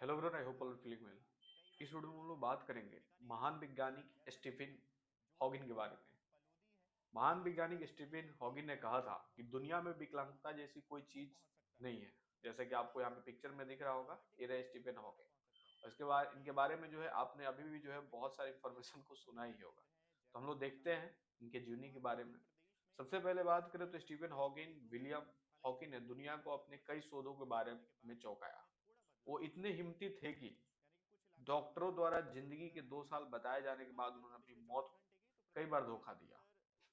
Hello bro, I hope all feeling well. इस video में हम लोग बात करेंगे महान वैज्ञानिक स्टीफन हॉकिंग के बारे में। महान वैज्ञानिक स्टीफन हॉकिंग ने कहा था कि दुनिया में विकलांगता जैसी कोई चीज नहीं है। जैसे कि आपको यहाँ पे पिक्चर में दिख रहा होगा, ये रहे स्टीफन हॉकिंग। उसके बाद इनके बारे में जो है आपने अभी भी जो है बहुत सारी इंफॉर्मेशन को सुना ही होगा। तो हम लोग देखते हैं इनके जीवनी के बारे में। सबसे पहले बात करें तो स्टीफन हॉकिंग विलियम हॉकिंग ने दुनिया को अपने कई शोधों के बारे में चौंकाया। वो इतने हिम्मती थे कि डॉक्टरों द्वारा जिंदगी के 2 साल बताए जाने के बाद उन्होंने अपनी मौत को कई बार धोखा दिया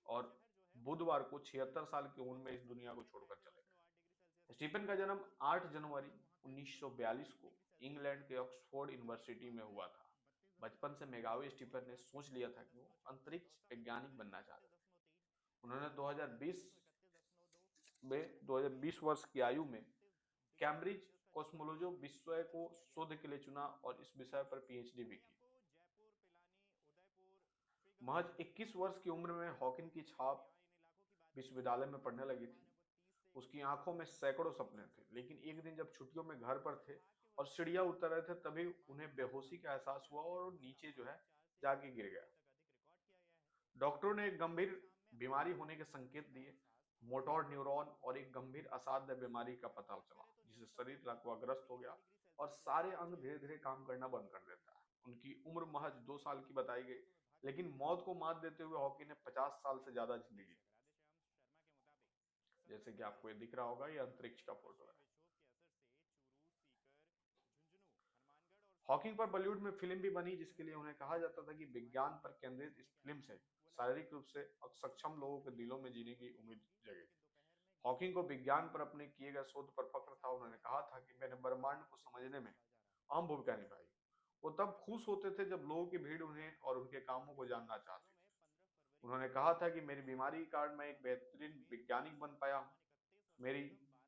और बुधवार को 76 साल की उम्र में इस दुनिया को छोड़कर चले गए। स्टीफन का जन्म 8 जनवरी 1942 को इंग्लैंड के ऑक्सफोर्ड यूनिवर्सिटी में हुआ था। बचपन से मेघावी स्टीफन ने सोच लिया था कि वो अंतरिक्ष वैज्ञानिक बनना चाहते थे। उन्होंने 2020 वर्ष की आयु में कैम्ब्रिज कॉस्मोलॉजी विषय को शोध के लिए चुना और इस विषय पर पीएचडी भी की। महज 21 वर्ष की उम्र में हॉकिंग की छाप विश्वविद्यालय में पढ़ने लगी थी। उसकी आंखों में सैकड़ों सपने थे, लेकिन एक दिन जब छुट्टियों में घर पर थे और सीढ़ियां उतर रहे थे, तभी उन्हें बेहोशी का एहसास हुआ और वो नीचे जो है जाके गिर गया। डॉक्टरों ने एक गंभीर बीमारी होने के संकेत दिए। मोटर न्यूरॉन और एक गंभीर असाध्य बीमारी का पता चला, जिससे शरीर लकवाग्रस्त हो गया और सारे अंग धीरे धीरे काम करना बंद कर देता है। उनकी उम्र महज 2 साल की बताई गई, लेकिन मौत को मात देते हुए हॉकी ने 50 साल से ज्यादा जिंदगी दी। जैसे कि आपको ये दिख रहा होगा, ये अंतरिक्ष का फोटो है। हॉकिंग पर बॉलीवुड में फिल्म भी बनी, जिसके लिए उन्हें कहा जाता था कि विज्ञान पर केंद्रित इस फिल्म से शारीरिक रूप से अक्षम लोगों के दिलों में जीने की उम्मीद जगी। हॉकिंग को विज्ञान पर अपने किए गए शोध पर फख्र था। उन्होंने कहा था कि मैंने ब्रह्मांड को समझने में अहम भूमिका निभाई। वो तब खुश होते थे जब लोगों की भीड़ उन्हें और उनके कामों को जानना चाहती थी। उन्होंने कहा था कि मेरी बीमारी के कारण मैं एक बेहतरीन वैज्ञानिक बन पाया हूँ। मेरी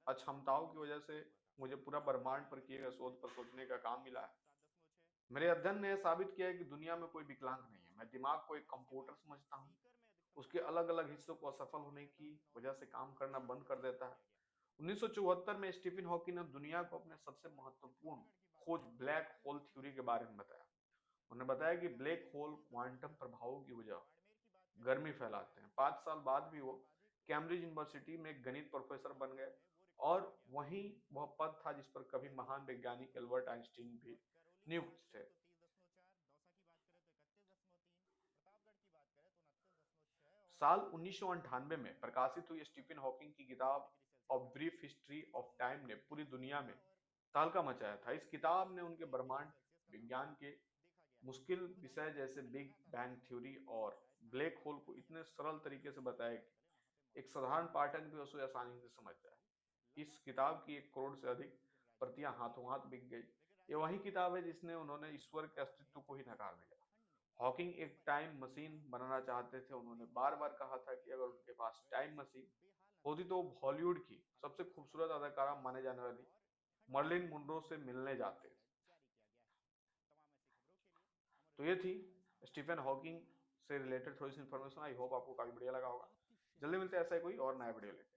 अक्षमताओं की वजह से मुझे पूरा ब्रह्मांड पर किए गए शोध पर सोचने का काम मिला है। मेरे अध्ययन ने साबित किया है कि दुनिया में कोई विकलांग नहीं है। मैं दिमाग को एक कंप्यूटर समझता हूँ, उसके अलग अलग हिस्सों को असफल होने की वजह से काम करना बंद कर देता है। 1974 में स्टीफन हॉकिंग ने दुनिया को अपने सबसे महत्वपूर्ण खोज ब्लैक होल थ्योरी के बारे में बताया। उन्होंने बताया कि ब्लैक होल क्वांटम प्रभावों की वजह गर्मी फैलाते हैं। 5 साल बाद भी वो कैम्ब्रिज यूनिवर्सिटी में गणित प्रोफेसर बन गए और वहीं वह पद था जिस पर कभी महान वैज्ञानिक एल्बर्ट आइंस्टीन भी नियुक्त थे। साल 1998 में प्रकाशित हुई स्टीफन हॉकिंग की किताब of brief history of time ने पूरी दुनिया में तहलका मचाया था। इस किताब ने उनके ब्रह्मांड विज्ञान के मुश्किल विषय जैसे बिग बैंग थ्योरी और ब्लैक होल को इतने सरल तरीके से बताया कि एक साधारण पाठक भी उसे आसानी से समझ जाए। इस किताब की 1 करोड़ से अधिक प्रतियां हाथों हाथ बिक गई। ये वही किताब है जिसने उन्होंने ईश्वर के अस्तित्व को ही नकार दिया। हॉकिंग एक टाइम मशीन बनाना चाहते थे। उन्होंने बार बार कहा था कि अगर उनके पास टाइम मशीन होती तो वो हॉलीवुड की सबसे खूबसूरत अदाकारा माने जाने वाली मर्लिन मुनरो से मिलने जाते। तो ये थी स्टीफन हॉकिंग से रिलेटेड थोड़ी सी इन्फॉर्मेशन। आई होप आपको काफी बढ़िया लगा होगा। जल्दी मिलते हैं ऐसा ही कोई और नया वीडियो लेकर।